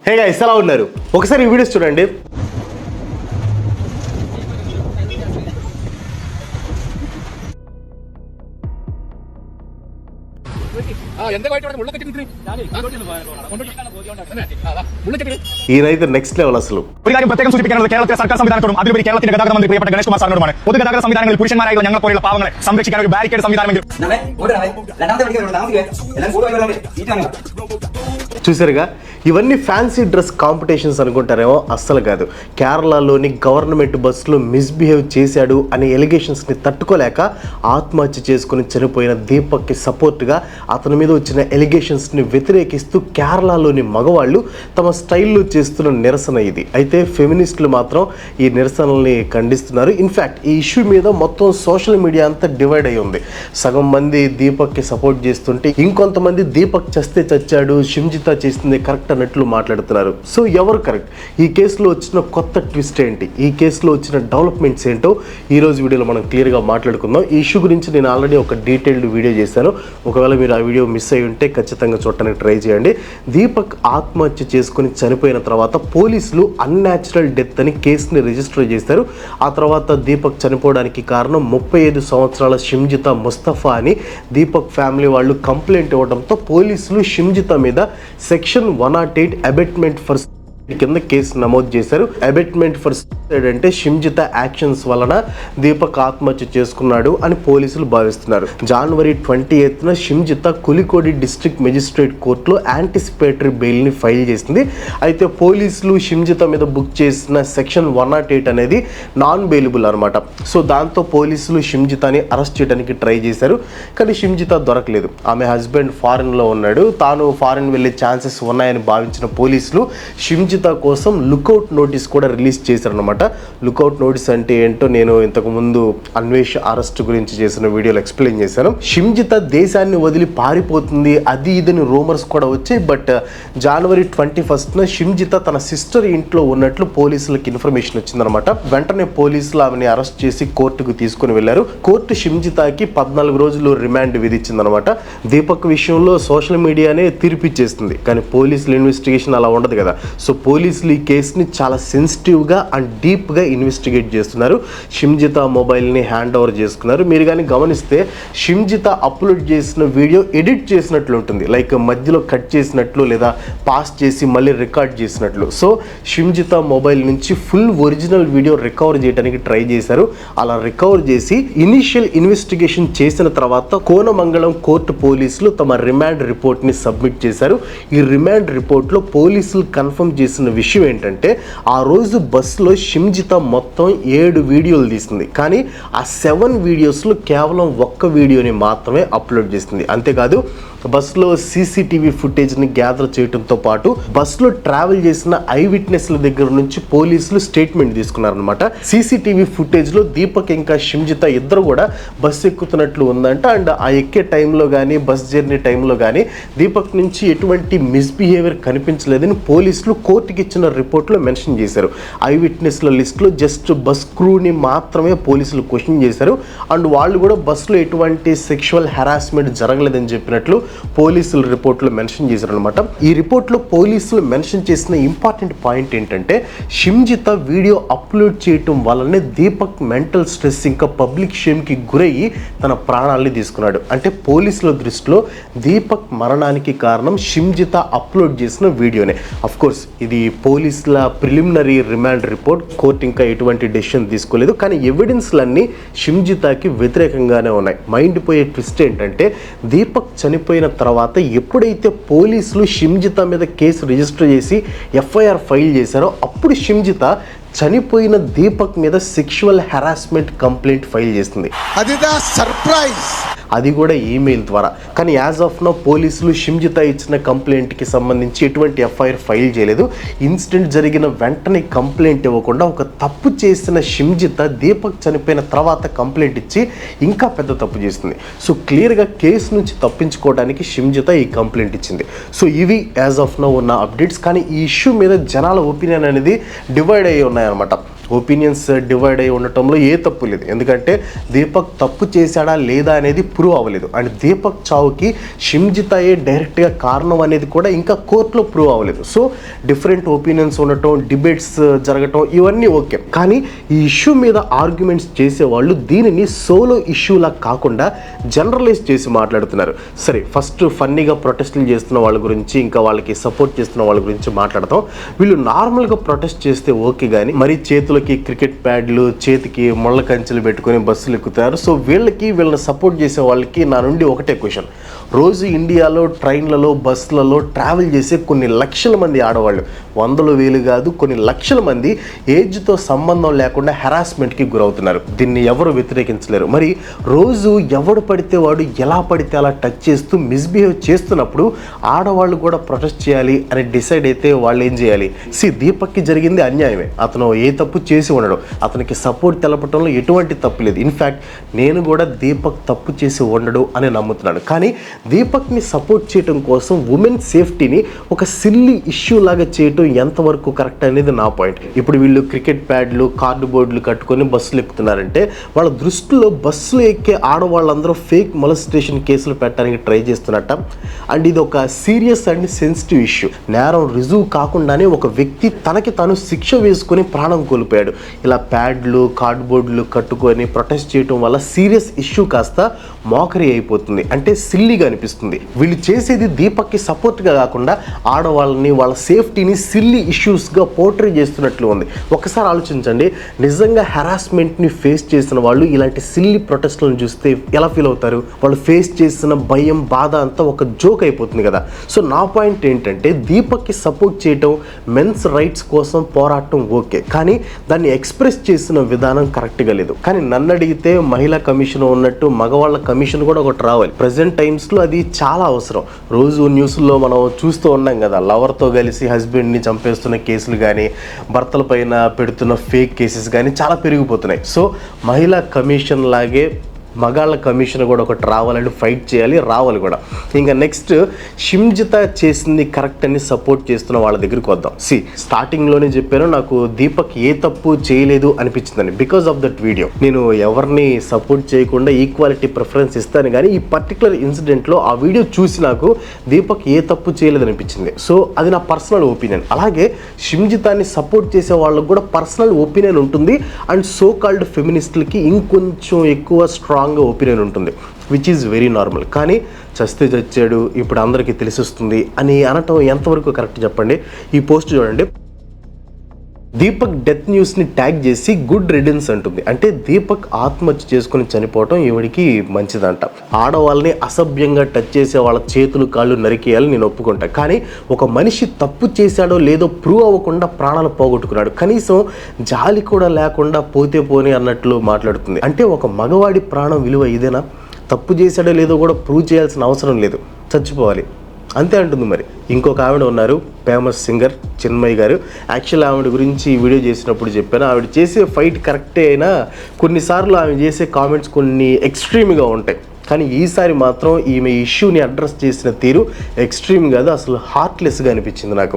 Hey guys ఎలా ఉన్నారు? ఒకసారి ఈ వీడియోస్ చూడండి. ఈయనైతే నెక్స్ట్ లెవెల్ అసలు. പ്രത്യേകം സൂചിപ്പിക്കുന്നത് കേരളത്തിലെ സർക്കാർ സംവിധാനത്തോടും അതിലുപരി കേരളത്തിന്റെ ഗതാഗത മന്ത്രി പ്രിയപ്പെട്ട ഗണേഷ് കുമാർ സാറിനോടുമാണ്. പൊതുഗതാഗത സംവിധാനങ്ങളിൽ പുരുഷന്മാരായുള്ള ഞങ്ങൾ പോലുള്ള പാവങ്ങളെ സംരക്ഷിക്കാൻ ഒരു ബാരിക്കേഡ് സംവിധാനമെങ്കിലും. చూసారుగా, ఇవన్నీ ఫ్యాన్సీ డ్రెస్ కాంపిటీషన్స్ అనుకుంటారేమో, అస్సలు కాదు. కేరళలోని గవర్నమెంట్ బస్సులో మిస్బిహేవ్ చేశాడు అనే ఎలిగేషన్స్ని తట్టుకోలేక ఆత్మహత్య చేసుకుని చనిపోయిన దీపక్కి సపోర్ట్గా అతని మీద వచ్చిన ఎలిగేషన్స్ని వ్యతిరేకిస్తూ కేరళలోని మగవాళ్ళు తమ స్టైల్లో చేస్తున్న నిరసన ఇది. అయితే ఫెమినిస్టులు మాత్రం ఈ నిరసనల్ని ఖండిస్తున్నారు. ఇన్ఫ్యాక్ట్ ఈ ఇష్యూ మీద మొత్తం సోషల్ మీడియా అంతా డివైడ్ అయి ఉంది. సగం మంది దీపక్కి సపోర్ట్ చేస్తుంటే ఇంకొంతమంది దీపక్ చస్తే చచ్చాడు, షిమ్జిత చేస్తుంది కరెక్ట్ అన్నట్లు మాట్లాడుతున్నారు. సో ఎవరు కరెక్ట్? ఈ కేసులో వచ్చిన కొత్త ట్విస్ట్ ఏంటి, ఈ కేసులో వచ్చిన డెవలప్మెంట్స్ ఏంటో ఈ రోజు వీడియోలో మనం క్లియర్గా మాట్లాడుకుందాం. ఈ ఇష్యూ గురించి నేను ఆల్రెడీ ఒక డీటెయిల్డ్ వీడియో చేశాను. ఒకవేళ మీరు ఆ వీడియో మిస్ అయ్యి ఉంటే ఖచ్చితంగా చూడటానికి ట్రై చేయండి. దీపక్ ఆత్మహత్య చేసుకుని చనిపోయిన తర్వాత పోలీసులు అన్యాచురల్ డెత్ అని కేసుని రిజిస్టర్ చేశారు. ఆ తర్వాత దీపక్ చనిపోవడానికి కారణం 35 సంవత్సరాల షిమ్జిత ముస్తఫా అని దీపక్ ఫ్యామిలీ వాళ్ళు కంప్లైంట్ ఇవ్వడంతో పోలీసులు షిమ్జిత మీద సెక్షన్ 108 అబెట్మెంట్ ఫర్ కింద కేసు నమోదు చేశారు. అబెట్మెంట్ ఫర్ సూసైడ్ అంటే షిమ్జిత యాక్షన్స్ వలన దీపక్ ఆత్మహత్య చేసుకున్నాడు అని పోలీసులు భావిస్తున్నారు. జనవరి 28న షిమ్జిత కులికోడి డిస్ట్రిక్ట్ మెజిస్ట్రేట్ కోర్టులో యాంటిసిపేటరీ బెయిల్ని ఫైల్ చేసింది. అయితే పోలీసులు షిమ్జిత మీద బుక్ చేసిన సెక్షన్ 108 అనేది నాన్ బెయిలబుల్ అనమాట. సో దాంతో పోలీసులు షిమ్జితని అరెస్ట్ చేయడానికి ట్రై చేశారు. కానీ షిమ్జిత దొరకలేదు. ఆమె హస్బెండ్ ఫారిన్లో ఉన్నాడు. తాను ఫారిన్ వెళ్ళే ఛాన్సెస్ ఉన్నాయని భావించిన పోలీసులు షిమ్జిత కోసం లుకౌట్ నోటీస్ కూడా రిలీజ్ చేశారనమాట. లుకౌట్ నోటీస్ అంటే ఏంటో నేను ఇంతకుముందు అన్వేష్ అరెస్ట్ గురించి చేసిన వీడియోలో ఎక్స్ప్లెయిన్ చేశాను. షిమ్జిత దేశాన్ని వదిలి పారిపోతుంది అది ఇదని రూమర్స్ కూడా వచ్చాయి. బట్ జనవరి 21న షిమ్జిత తన సిస్టర్ ఇంట్లో ఉన్నట్లు పోలీసులకు ఇన్ఫర్మేషన్ వచ్చిందనమాట. వెంటనే పోలీసులు ఆమెని అరెస్ట్ చేసి కోర్టుకు తీసుకుని వెళ్లారు. కోర్టు షిమ్జితకి 14 రోజులు రిమాండ్ విధించిందనమాట. దీపక్ విషయంలో సోషల్ మీడియానే తీర్పిచ్చేస్తుంది, కానీ పోలీసుల ఇన్వెస్టిగేషన్ అలా ఉండదు కదా. సో పోలీసులు ఈ కేసుని చాలా సెన్సిటివ్గా అండ్ డీప్గా ఇన్వెస్టిగేట్ చేస్తున్నారు. షిమ్జిత మొబైల్ని హ్యాండ్ ఓవర్ చేసుకున్నారు. మీరు కానీ గమనిస్తే షిమ్జిత అప్లోడ్ చేసిన వీడియో ఎడిట్ చేసినట్లు ఉంటుంది, లైక్ మధ్యలో కట్ చేసినట్లు లేదా పాస్ చేసి మళ్ళీ రికార్డ్ చేసినట్లు. సో షిమ్జిత మొబైల్ నుంచి ఫుల్ ఒరిజినల్ వీడియో రికవర్ చేయడానికి ట్రై చేశారు. అలా రికవర్ చేసి ఇనిషియల్ ఇన్వెస్టిగేషన్ చేసిన తర్వాత కోనమంగళం కోర్టు పోలీసులు తమ రిమాండ్ రిపోర్ట్ని సబ్మిట్ చేశారు. ఈ రిమాండ్ రిపోర్ట్లో పోలీసులు కన్ఫర్మ్ చేసిన విషయం ఏంటంటే ఆ రోజు బస్సులో షిమ్జిత మొత్తం 7 వీడియోలు తీసింది, కానీ ఆ 7 వీడియోస్లో కేవలం ఒక్క వీడియోని మాత్రమే అప్లోడ్ చేసింది. అంతేకాదు బస్సులో సీసీటీవీ ఫుటేజ్ని గ్యాదర్ చేయడంతో పాటు బస్సులో ట్రావెల్ చేసిన ఐ విట్నెస్ల దగ్గర నుంచి పోలీసులు స్టేట్మెంట్ తీసుకున్నారనమాట. సీసీటీవీ ఫుటేజ్లో దీపక్ ఇంకా షిమ్జిత ఇద్దరు కూడా బస్సు ఎక్కుతున్నట్లు ఉందంట. అండ్ ఆ ఎక్కే టైంలో కానీ బస్ జర్నీ టైంలో కానీ దీపక్ నుంచి ఎటువంటి మిస్బిహేవియర్ కనిపించలేదని పోలీసులు కోర్టుకి ఇచ్చిన రిపోర్ట్లో మెన్షన్ చేశారు. ఐ విట్నెస్ల లిస్టులో జస్ట్ బస్ క్రూని మాత్రమే పోలీసులు క్వశ్చన్ చేశారు. అండ్ వాళ్ళు కూడా బస్సులో ఎటువంటి సెక్షువల్ హెరాస్మెంట్ జరగలేదని చెప్పినట్లు పోలీసుల రిపోర్ట్లో మెన్షన్ చేశారనమాట. ఈ రిపోర్ట్లో పోలీసులు మెన్షన్ చేసిన ఇంపార్టెంట్ పాయింట్ ఏంటంటే షిమ్జిత వీడియో అప్లోడ్ చేయటం వల్లనే దీపక్ మెంటల్ స్ట్రెస్ ఇంకా పబ్లిక్ షేమ్కి గురయ్యి తన ప్రాణాలని తీసుకున్నాడు. అంటే పోలీసుల దృష్టిలో దీపక్ మరణానికి కారణం షిమ్జిత అప్లోడ్ చేసిన వీడియోనే. అఫ్ కోర్స్ ఇది పోలీసుల ప్రిలిమినరీ రిమాండ్ రిపోర్ట్, కోర్టు ఇంకా ఎటువంటి డెసిషన్ తీసుకోలేదు. కానీ ఎవిడెన్స్లన్నీ షిమ్జితకి వ్యతిరేకంగానే ఉన్నాయి. మైండ్ పోయే ట్విస్ట్ ఏంటంటే దీపక్ చనిపోయిన తర్వాత ఎప్పుడైతే పోలీసులు షిమ్జిత మీద కేసు రిజిస్టర్ చేసి ఎఫ్ఐఆర్ ఫైల్ చేశారో అప్పుడు షిమ్జిత చనిపోయిన దీపక్ మీద సెక్షువల్ హెరాస్మెంట్ కంప్లైంట్ ఫైల్ చేస్తుంది. అది కూడా ఈమెయిల్ ద్వారా. కానీ యాజ్ ఆఫ్ నౌ పోలీసులు షిమ్జిత ఇచ్చిన కంప్లైంట్కి సంబంధించి ఎటువంటి ఎఫ్ఐఆర్ ఫైల్ చేయలేదు. ఇన్సిడెంట్ జరిగిన వెంటనే కంప్లైంట్ ఇవ్వకుండా ఒక తప్పు చేసిన షిమ్జిత దీపక్ చనిపోయిన తర్వాత కంప్లైంట్ ఇచ్చి ఇంకా పెద్ద తప్పు చేస్తుంది. సో క్లియర్గా కేసు నుంచి తప్పించుకోవడానికి షిమ్జిత ఈ కంప్లైంట్ ఇచ్చింది. సో ఇవి యాజ్ ఆఫ్ నౌ ఉన్న అప్డేట్స్. కానీ ఈ ఇష్యూ మీద జనాల ఒపీనియన్ అనేది డివైడ్ అయ్యి ఉన్నాయన్నమాట. ఒపీనియన్స్ డివైడ్ అయి ఉండటంలో ఏ తప్పు లేదు. ఎందుకంటే దీపక్ తప్పు చేశాడా లేదా అనేది ప్రూవ్ అవ్వలేదు. అండ్ దీపక్ చావుకి షిమ్జితాయే డైరెక్ట్గా కారణం అనేది కూడా ఇంకా కోర్టులో ప్రూవ్ అవ్వలేదు. సో డిఫరెంట్ ఒపీనియన్స్ ఉండటం, డిబేట్స్ జరగటం ఇవన్నీ ఓకే. కానీ ఈ ఇష్యూ మీద ఆర్గ్యుమెంట్స్ చేసేవాళ్ళు దీనిని సోలో ఇష్యూలా కాకుండా జనరలైజ్ చేసి మాట్లాడుతున్నారు. సరే, ఫస్ట్ ఫన్నీగా ప్రొటెస్టులు చేస్తున్న వాళ్ళ గురించి, ఇంకా వాళ్ళకి సపోర్ట్ చేస్తున్న వాళ్ళ గురించి మాట్లాడతాం. వీళ్ళు నార్మల్గా ప్రొటెస్ట్ చేస్తే ఓకే, కానీ మరి చేతులకి క్రికెట్ ప్యాడ్లు, చేతికి ముళ్ళ కంచెలు పెట్టుకొని బస్సులు ఎక్కుతారు. సో వీళ్ళని సపోర్ట్ చేసే వాళ్ళకి నా నుండి ఒకటే క్వశ్చన్. రోజు ఇండియాలో ట్రైన్లలో, బస్సులలో ట్రావెల్ చేసే కొన్ని లక్షల మంది ఆడవాళ్ళు, వందలు వేలు కాదు కొన్ని లక్షల మంది ఏజ్తో సంబంధం లేకుండా హెరాస్మెంట్కి గురవుతున్నారు. దీన్ని ఎవరు వ్యతిరేకించలేరు. మరి రోజు ఎవడు పడితే వాడు ఎలా పడితే అలా టచ్ చేస్తూ మిస్బిహేవ్ చేస్తున్నప్పుడు ఆడవాళ్ళు కూడా ప్రొటెస్ట్ చేయాలి అని డిసైడ్ అయితే వాళ్ళు ఏం చేయాలి? దీపక్కి జరిగింది అన్యాయమే. అతను ఏ తప్పు చేసి ఉండడు. అతనికి సపోర్ట్ తెలపడంలో ఎటువంటి తప్పు లేదు. ఇన్ఫ్యాక్ట్ నేను కూడా దీపక్ తప్పు చేసి ఉండడు అని నమ్ముతున్నాను. కానీ దీపక్ని సపోర్ట్ చేయడం కోసం ఉమెన్ సేఫ్టీని ఒక సిల్లీ ఇష్యూ లాగా చేయటం ఎంతవరకు కరెక్ట్ అనేది నా పాయింట్. ఇప్పుడు వీళ్ళు క్రికెట్ ప్యాడ్లు, కార్డు బోర్డులు కట్టుకొని బస్సులు ఎక్కుతున్నారంటే వాళ్ళ దృష్టిలో బస్సులు ఎక్కే ఆడవాళ్ళందరూ ఫేక్ మొలస్టేషన్ కేసులు పెట్టడానికి ట్రై చేస్తున్నట్ట. అండ్ ఇది ఒక సీరియస్ అండ్ సెన్సిటివ్ ఇష్యూ. నేరం రుజువు కాకుండానే ఒక వ్యక్తి తనకి తాను శిక్ష వేసుకొని ప్రాణం కోల్పోయాడు. ఇలా ప్యాడ్లు, కార్డు బోర్డులు కట్టుకొని ప్రొటెస్ట్ చేయడం వల్ల సీరియస్ ఇష్యూ కాస్త మోకరీ అయిపోతుంది. అంటే సిల్లీగా అనిపిస్తుంది. వీళ్ళు చేసేది దీపక్కి సపోర్ట్గా కాకుండా ఆడవాళ్ళని, వాళ్ళ సేఫ్టీని సిల్లీ ఇష్యూస్గా పోర్ట్రే చేస్తున్నట్లు ఉంది. ఒకసారి ఆలోచించండి, నిజంగా హెరాస్మెంట్ని ఫేస్ చేసిన వాళ్ళు ఇలాంటి సిల్లీ ప్రొటెస్ట్లను చూస్తే ఎలా ఫీల్ అవుతారు? వాళ్ళు ఫేస్ చేసిన భయం, బాధ అంతా ఒక జోక్ అయిపోతుంది కదా. సో నా పాయింట్ ఏంటంటే దీపక్కి సపోర్ట్ చేయటం, మెన్స్ రైట్స్ కోసం పోరాటం ఓకే, కానీ దాన్ని ఎక్స్ప్రెస్ చేసిన విధానం కరెక్ట్గా లేదు. కానీ నన్ను అడిగితే మహిళా కమిషన్ ఉన్నట్టు మగవాళ్ళ కమిషన్ కూడా ఒకటి రావాలి. ప్రజెంట్ టైమ్స్లో అది చాలా అవసరం. రోజు న్యూస్లో మనం చూస్తూ ఉన్నాం కదా, లవర్తో కలిసి హస్బెండ్ని చంపేస్తున్న కేసులు కానీ, భర్తల పైన పెడుతున్న ఫేక్ కేసెస్ కానీ చాలా పెరిగిపోతున్నాయి. సో మహిళా కమిషన్ లాగే మగాళ్ళ కమిషన్ కూడా ఒకటి రావాలని ఫైట్ చేయాలి, రావాలి కూడా. ఇంకా నెక్స్ట్, షిమ్జిత చేసింది కరెక్ట్ అని సపోర్ట్ చేస్తున్న వాళ్ళ దగ్గరికి వద్దాం. స్టార్టింగ్లోనే చెప్పాను, నాకు దీపక్ ఏ తప్పు చేయలేదు అనిపించిందని. బికాస్ ఆఫ్ దట్ వీడియో నేను ఎవరిని సపోర్ట్ చేయకుండా ఈక్వాలిటీ ప్రిఫరెన్స్ ఇస్తాను, కానీ ఈ పర్టికులర్ ఇన్సిడెంట్లో ఆ వీడియో చూసి నాకు దీపక్ ఏ తప్పు చేయలేదు అనిపించింది. సో అది నా పర్సనల్ ఒపీనియన్. అలాగే షిమ్జితాన్ని సపోర్ట్ చేసే వాళ్ళకు కూడా పర్సనల్ ఒపీనియన్ ఉంటుంది. అండ్ సో కాల్డ్ ఫెమినిస్టులకి ఇంకొంచెం ఎక్కువ స్ట్రాంగ్గా ఒపీనియన్ ఉంటుంది, విచ్ ఈజ్ వెరీ నార్మల్. కానీ చస్తే చచ్చాడు, ఇప్పుడు అందరికీ తెలిసిస్తుంది అని అనటం ఎంతవరకు కరెక్ట్ చెప్పండి? ఈ పోస్ట్ చూడండి. దీపక్ డెత్ న్యూస్ని ట్యాగ్ చేసి గుడ్ రిడెన్స్ అంటుంది. అంటే దీపక్ ఆత్మహత్య చేసుకుని చనిపోవటం ఈవిడికి మంచిదంట. ఆడవాళ్ళని అసభ్యంగా టచ్ చేసే వాళ్ళ చేతులు, కాళ్ళు నరికేయాలని నేను ఒప్పుకుంటా. కానీ ఒక మనిషి తప్పు చేశాడో లేదో ప్రూవ్ అవ్వకుండా ప్రాణాలు పోగొట్టుకున్నాడు, కనీసం జాలి కూడా లేకుండా పోతే పోని అన్నట్లు మాట్లాడుతుంది. అంటే ఒక మగవాడి ప్రాణం విలువ ఇదేనా? తప్పు చేశాడో లేదో కూడా ప్రూవ్ చేయాల్సిన అవసరం లేదు, చచ్చిపోవాలి అంతే అంటుంది. మరి ఇంకొక ఆవిడ ఉన్నారు, ఫేమస్ సింగర్ చిన్మయి గారు. యాక్చువల్ ఆవిడ గురించి ఈ వీడియో చేసినప్పుడు చెప్పాను, ఆవిడ చేసే ఫైట్ కరెక్టే అయినా కొన్నిసార్లు ఆమె చేసే కామెంట్స్ కొన్ని ఎక్స్ట్రీమ్గా ఉంటాయి. కానీ ఈసారి మాత్రం ఈమె ఇష్యూని అడ్రస్ చేసిన తీరు ఎక్స్ట్రీమ్ కాదు, అసలు హార్ట్లెస్గా అనిపించింది నాకు.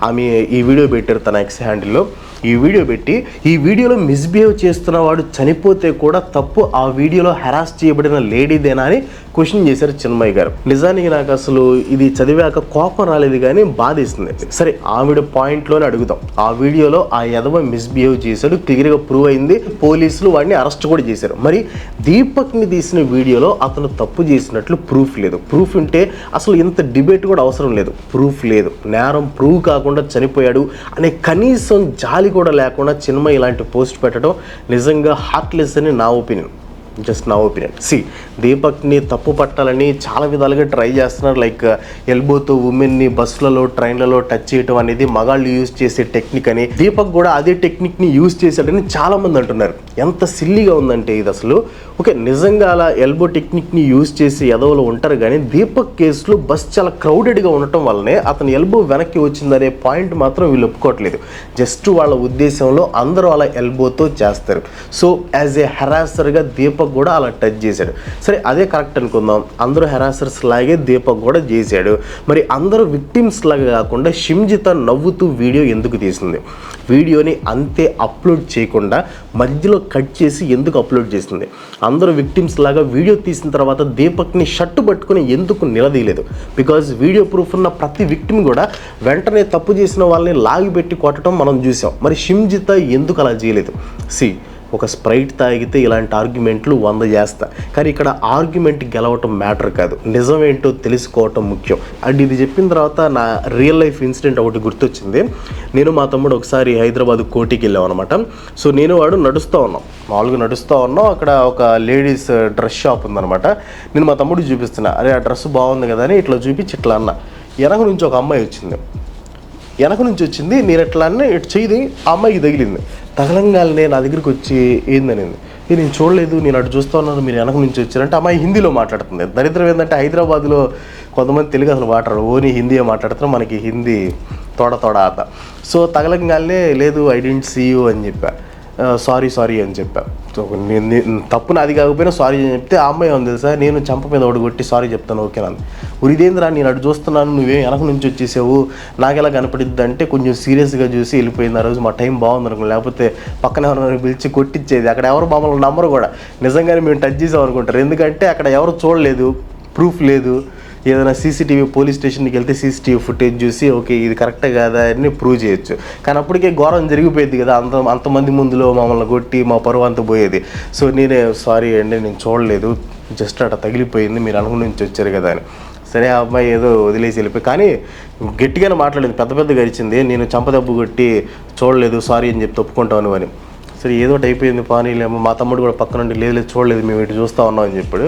ఆమె ఈ వీడియో పెట్టారు తన ఎక్స్ హ్యాండిల్లో. ఈ వీడియో పెట్టి, ఈ వీడియోలో మిస్బిహేవ్ చేస్తున్న వాడు చనిపోతే కూడా తప్పు ఆ వీడియోలో హెరాస్ చేయబడిన లేడీదేనా అని క్వశ్చన్ చేశారు చిన్మయి గారు. నిజానికి నాకు అసలు ఇది చదివాక కోపం రాలేదు, కానీ బాధేస్తుంది. సరే, ఆవిడ పాయింట్లోనే అడుగుతాం. ఆ వీడియోలో ఆ ఎదవ మిస్బిహేవ్ చేశాడు, క్లియర్గా ప్రూవ్ అయింది, పోలీసులు వాడిని అరెస్ట్ కూడా చేశారు. మరి దీపక్ని తీసిన వీడియోలో అతను తప్పు చేసినట్లు ప్రూఫ్ లేదు. ప్రూఫ్ ఉంటే అసలు ఇంత డిబేట్ కూడా అవసరం లేదు. ప్రూఫ్ లేదు, నేరం ప్రూవ్ కాకుండా చనిపోయాడు అనే కనీసం జాలి కూడా లేకుండా చిన్మయి ఇలాంటి పోస్ట్ పెట్టడం నిజంగా హార్ట్లెస్ అని నా ఒపీనియన్. జస్ట్ నా ఒపీనియన్. దీపక్ని తప్పు పట్టాలని చాలా విధాలుగా ట్రై చేస్తున్నారు. లైక్ ఎల్బోతో ఉమెన్ని బస్సులలో, ట్రైన్లలో టచ్ చేయడం అనేది మగాళ్ళు యూజ్ చేసే టెక్నిక్ అని, దీపక్ కూడా అదే టెక్నిక్ని యూజ్ చేశాడని చాలామంది అంటున్నారు. ఎంత సిల్లీగా ఉందంటే ఇది అసలు. ఓకే, నిజంగా అలా ఎల్బో టెక్నిక్ని యూజ్ చేసి ఎదవలు ఉంటారు, కానీ దీపక్ కేసులో బస్ చాలా క్రౌడెడ్గా ఉండటం వల్లనే అతను ఎల్బో వెనక్కి వచ్చిందనే పాయింట్ మాత్రం వీళ్ళు ఒప్పుకోవట్లేదు. జస్ట్ వాళ్ళ ఉద్దేశంలో అందరూ అలా ఎల్బోతో చేస్తారు. సో యాజ్ ఏ హెరాసర్గా దీపక్ దీపక్ కూడా అలా టచ్ చేశాడు. సరే అదే కరెక్ట్ అనుకుందాం, అందరూ హెరాసర్స్ లాగే దీపక్ కూడా చేశాడు. మరి అందరూ విక్టిమ్స్ లాగా కాకుండా షిమ్జిత నవ్వుతూ వీడియో ఎందుకు తీసింది? వీడియోని అంతే అప్లోడ్ చేయకుండా మధ్యలో కట్ చేసి ఎందుకు అప్లోడ్ చేసింది? అందరూ విక్టిమ్స్ లాగా వీడియో తీసిన తర్వాత దీపక్ని షర్టు పట్టుకుని ఎందుకు నిలదీయలేదు? బికాజ్ వీడియో ప్రూఫ్ ఉన్న ప్రతి విక్టిమ్ కూడా వెంటనే తప్పు చేసిన వాళ్ళని లాగిపెట్టి కొట్టడం మనం చూసాం. మరి షిమ్జిత ఎందుకు అలా చేయలేదు? ఒక స్ప్రైట్ తాగితే ఇలాంటి ఆర్గ్యుమెంట్లు 100 చేస్తా, కానీ ఇక్కడ ఆర్గ్యుమెంట్ గెలవటం మ్యాటర్ కాదు, నిజమేంటో తెలుసుకోవటం ముఖ్యం. అండ్ ఇది చెప్పిన తర్వాత నా రియల్ లైఫ్ ఇన్సిడెంట్ ఒకటి గుర్తొచ్చింది. నేను మా తమ్ముడు ఒకసారి హైదరాబాద్ కోటికి వెళ్ళాం అనమాట. సో నేను వాడు మామూలుగా నడుస్తూ ఉన్నాం. అక్కడ ఒక లేడీస్ డ్రెస్ షాప్ ఉందనమాట. నేను మా తమ్ముడికి చూపిస్తున్నా, అరే ఆ డ్రెస్ బాగుంది కదా అని ఇట్లా చూపించి ఇట్లా అన్న. వెనక నుంచి ఒక అమ్మాయి వచ్చింది. నేను ఎట్లా అన్న ఇటు చేయది, ఆ అమ్మాయికి తగిలింది. తగలంగానే నా దగ్గరికి వచ్చి ఏందనేది, నేను చూడలేదు, నేను అటు చూస్తూ ఉన్నాను, మీరు వెనక నుంచి వచ్చారంటే అమ్మాయి హిందీలో మాట్లాడుతుంది. దరిద్రం ఏంటంటే హైదరాబాద్లో కొంతమంది తెలుగు అసలు మాట్లాడరు, ఓన్లీ హిందీ మాట్లాడతారు, మనకి హిందీ తోడ ఆత. సో తగలంగానే లేదు ఐ డెంట్ సీ యూ అని చెప్పా, సారీ అని చెప్పా. సో తప్పు నాది కాకపోయినా సారీ అని చెప్తే ఆ అమ్మాయి ఉంది తెలుసా, నేను చంప మీద ఒకటి కొట్టి సారీ చెప్తాను ఓకేనా. ఉరిదేంద్రా నేను అటు చూస్తున్నాను, నువ్వేం వెనక నుంచి వచ్చేసావు, నాకు ఎలా కనపడిద్ది అంటే కొంచెం సీరియస్గా చూసి వెళ్ళిపోయింది. ఆ రోజు మా టైం బాగుంది అనుకో, లేకపోతే పక్కన ఎవరైనా పిలిచి కొట్టించేది. అక్కడ ఎవరు మమ్మల్ని నమ్మరు కూడా, నిజంగానే మేము టచ్ చేసాం అనుకుంటారు. ఎందుకంటే అక్కడ ఎవరు చూడలేదు, ప్రూఫ్ లేదు. ఏదైనా సీసీటీవీ పోలీస్ స్టేషన్కి వెళ్తే సీసీటీవీ ఫుటేజ్ చూసి ఓకే ఇది కరెక్టే కాదా అని ప్రూవ్ చేయొచ్చు. కానీ అప్పటికే ఘోరం జరిగిపోయింది కదా, అంతమంది ముందులో మమ్మల్ని కొట్టి మా పరువు అంతా పోయేది. సో నేనే సారీ అండి నేను చూడలేదు, జస్ట్ అట్లా తగిలిపోయింది, మీరు అనుకుని నుంచి వచ్చారు కదా అని. సరే ఆ అమ్మాయి ఏదో వదిలేసి వెళ్ళిపోయి, కానీ గట్టిగానే మాట్లాడింది, పెద్ద గడిచింది, నేను చంపదెబ్బు కొట్టి చూడలేదు సారీ అని చెప్పి ఒప్పుకుంటాను అని. సరే ఏదో ఒకటి అయిపోయింది పానీలేమో. మా తమ్ముడు కూడా పక్క నుండి లేదు చూడలేదు, మేము ఇటు చూస్తూ ఉన్నాం అని చెప్పాడు.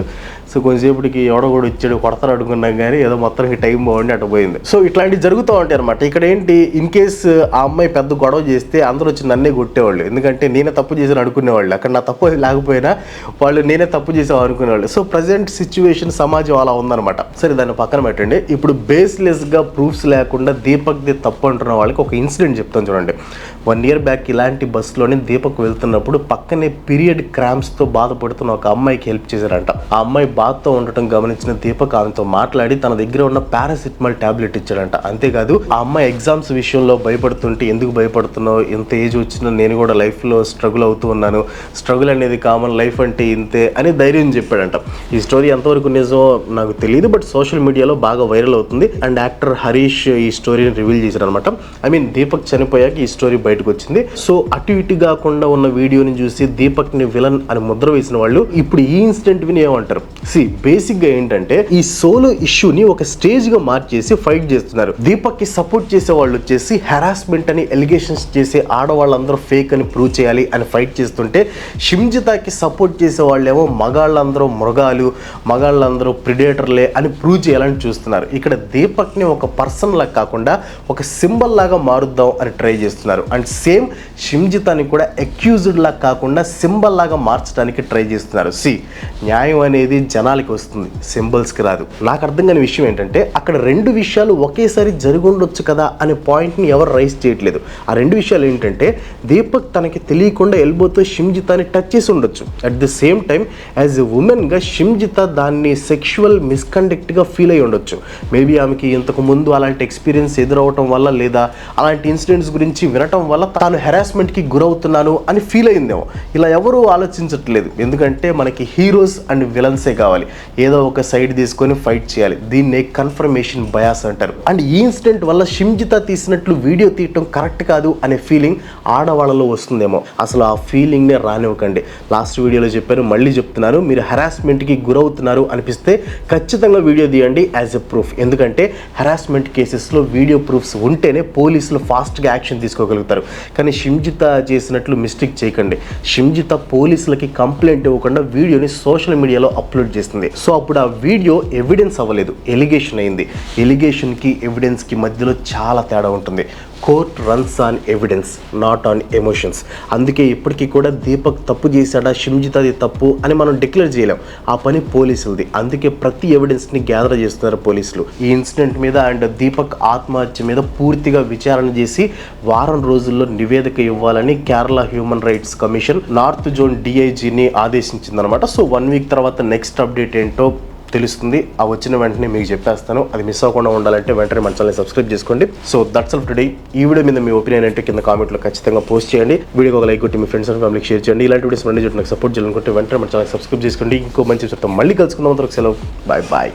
సో కొంచెంసేపటికి ఎవడో కూడా ఇచ్చాడు, కొడతారు అడుగున్నాం, కానీ ఏదో మొత్తానికి టైం బాగుండి అటు పోయింది. సో ఇట్లాంటివి జరుగుతూ ఉంటాయి అనమాట. ఇక్కడ ఏంటి, ఇన్ కేస్ ఆ అమ్మాయి పెద్ద గొడవ చేస్తే అందరూ వచ్చి నన్నే కొట్టేవాళ్ళు, ఎందుకంటే నేనే తప్పు చేశాను అనుకునేవాళ్ళు. అక్కడ నా తప్పు లేకపోయినా వాళ్ళు నేనే తప్పు చేసావు అనుకునేవాళ్ళు. సో ప్రజెంట్ సిచ్యువేషన్ సమాజం అలా ఉందన్నమాట. సరే దాన్ని పక్కన పెట్టండి. ఇప్పుడు బేస్లెస్గా ప్రూఫ్స్ లేకుండా దీపక్ది తప్పు అంటున్న వాళ్ళకి ఒక ఇన్సిడెంట్ చెప్తాను చూడండి. 1 year బ్యాక్ ఇలాంటి బస్సులోనే దీపక్ వెళ్తున్నప్పుడు పక్కనే పీరియడ్ క్రాంప్స్తో బాధపడుతున్న ఒక అమ్మాయికి హెల్ప్ చేశారంట. ఆ అమ్మాయి బాధతో ఉండటం గమనించిన దీపక్ ఆమెతో మాట్లాడి తన దగ్గర ఉన్న పారాసిటమాల్ టాబ్లెట్ ఇచ్చాడంట. అంతేకాదు ఆ అమ్మాయి ఎగ్జామ్స్ విషయంలో భయపడుతుంటే ఎందుకు భయపడుతున్నావు, ఎంత ఏజ్ వచ్చినా నేను కూడా లైఫ్లో స్ట్రగుల్ అవుతూ ఉన్నాను, స్ట్రగుల్ అనేది కామన్, లైఫ్ అంటే ఇంతే అని ధైర్యం చెప్పాడంట. ఈ స్టోరీ ఎంతవరకు నిజమో నాకు తెలియదు, బట్ సోషల్ మీడియాలో బాగా వైరల్ అవుతుంది. అండ్ యాక్టర్ హరీష్ ఈ స్టోరీని రివీల్ చేశారు అనమాట. దీపక్ చనిపోయాక ఈ స్టోరీ బయటకు వచ్చింది. సో అటు ఇటు కాకుండా ఉన్న వీడియోని చూసి దీపక్ ని విలన్ అని ముద్ర వేసిన వాళ్ళు ఇప్పుడు ఈ ఇన్సిడెంట్ విని ఏమంటారు? బేసిక్ గా ఏంటంటే ఈ సోలో ఇష్యూని ఒక స్టేజ్ గా మార్చేసి ఫైట్ చేస్తున్నారు. దీపక్ కి సపోర్ట్ చేసే వాళ్ళు వచ్చేసి హెరాస్మెంట్ అని ఎలిగేషన్స్ చేసే ఆడవాళ్ళందరూ ఫేక్ అని ప్రూవ్ చేయాలి అని ఫైట్ చేస్తుంటే, షిమ్జితాకి సపోర్ట్ చేసే వాళ్ళేమో మగాళ్ళందరూ మృగాలు, మగాళ్ళందరూ ప్రిడేటర్లే అని ప్రూవ్ చేయాలని చూస్తున్నారు. ఇక్కడ దీపక్ ని ఒక పర్సన్ లాగా కాకుండా ఒక సింబల్ లాగా మారుద్దాం అని ట్రై చేస్తున్నారు. అండ్ సేమ్ షిమ్జితాని కూడా అక్యూజ్డ్ లాగా కాకుండా సింబల్ లాగా మార్చడానికి ట్రై చేస్తున్నారు. న్యాయం అనేది జనాలకి వస్తుంది, సింబల్స్కి రాదు. నాకు అర్థం కాని విషయం ఏంటంటే అక్కడ 2 విషయాలు ఒకేసారి జరుగుండొచ్చు కదా అనే పాయింట్ని ఎవరు రైజ్ చేయట్లేదు. ఆ 2 విషయాలు ఏంటంటే దీపక్ తనకి తెలియకుండా ఎల్బోతో షిమ్జితాని టచ్ చేసి ఉండొచ్చు. At the same time as a ఉమెన్గా షిమ్జిత దాన్ని సెక్షువల్ మిస్కండక్ట్గా ఫీల్ అయి ఉండొచ్చు. మేబీ ఆమెకి ఇంతకు ముందు అలాంటి ఎక్స్పీరియన్స్ ఎదురవటం వల్ల లేదా అలాంటి ఇన్సిడెంట్స్ గురించి వినటం వల్ల తాను హెరాస్మెంట్కి గురవుతున్నాను అని ఫీల్ అయిందేమో. ఇలా ఎవరు ఆలోచించట్లేదు, ఎందుకంటే మనకి హీరోస్ అండ్ విలన్సే కావాలి, ఏదో ఒక సైడ్ తీసుకొని ఫైట్ చేయాలి. దీన్నే కన్ఫర్మేషన్ బయాస్ అంటారు. అండ్ ఈ ఇన్సిడెంట్ వల్ల షిమ్జిత తీసినట్లు వీడియో తీయటం కరెక్ట్ కాదు అనే ఫీలింగ్ ఆడవాళ్ళలో వస్తుందేమో. అసలు ఆ ఫీలింగ్నే రానివ్వకండి. లాస్ట్ వీడియోలో చెప్పాను, మళ్ళీ చెప్తున్నాను, మీరు హెరాస్మెంట్కి గురవుతున్నారు అనిపిస్తే ఖచ్చితంగా వీడియో తీయండి యాజ్ ఎ ప్రూఫ్. ఎందుకంటే హెరాస్మెంట్ కేసెస్లో వీడియో ప్రూఫ్స్ ఉంటేనే పోలీసులు ఫాస్ట్గా యాక్షన్ తీసుకోగలుగుతారు. కానీ షిమ్జిత చేసినట్లు మిస్టేక్ చేయకండి. షిమ్జిత పోలీసులకి కంప్లైంట్ ఇవ్వకుండా వీడియోని సోషల్ మీడియాలో అప్లోడ్ చేస్తుంది. సో అప్పుడు ఆ వీడియో ఎవిడెన్స్ అవ్వలేదు, ఎలిగేషన్ అయింది. ఎలిగేషన్కి ఎవిడెన్స్కి మధ్యలో చాలా తేడా ఉంటుంది. Court runs on evidence not on emotions. అందుకే ఇప్పటికీ కూడా దీపక్ తప్పు చేశాడా, షిమ్జిత్ తప్పు అని మనం డిక్లేర్ చేయలేం. ఆ పని పోలీసులది. అందుకే ప్రతి ఎవిడెన్స్ని గ్యాదర్ చేస్తున్నారు పోలీసులు. ఈ ఇన్సిడెంట్ మీద అండ్ దీపక్ ఆత్మహత్య మీద పూర్తిగా విచారణ చేసి వారం రోజుల్లో నివేదిక ఇవ్వాలని Kerala human rights commission north zone డిఐజీని ఆదేశించిందనమాట. సో 1 వీక్ తర్వాత నెక్స్ట్ అప్డేట్ ఏంటో తెలుస్తుంది. ఆ వచ్చిన వెంటనే మీకు చెప్పేస్తాను. అది మిస్ అవ్వకుండా ఉండాలంటే వెంటనే మన ఛానల్ని సబ్స్క్రైబ్ చేసుకోండి. So that's all today. ఈ వీడియో మీద మీ ఒపీనియన్ అంటే కింద కామెంట్లో ఖచ్చితంగా పోస్ట్ చేయండి. వీడియోకి ఒక లైక్ కొట్టి మీ ఫ్రెండ్స్ అండ్ ఫ్యామిలీకి షేర్ చేయండి. ఇలాంటి వీడియోస్ మళ్ళీ నాకు సపోర్ట్ చేయాలనుకుంటే వెంటనే మన ఛానల్ సబ్స్క్రైబ్ చేసుకోండి. ఇంకో మంచి చెప్తాం. మళ్ళీ కలుసుకుందాం. సెలవు. Bye bye.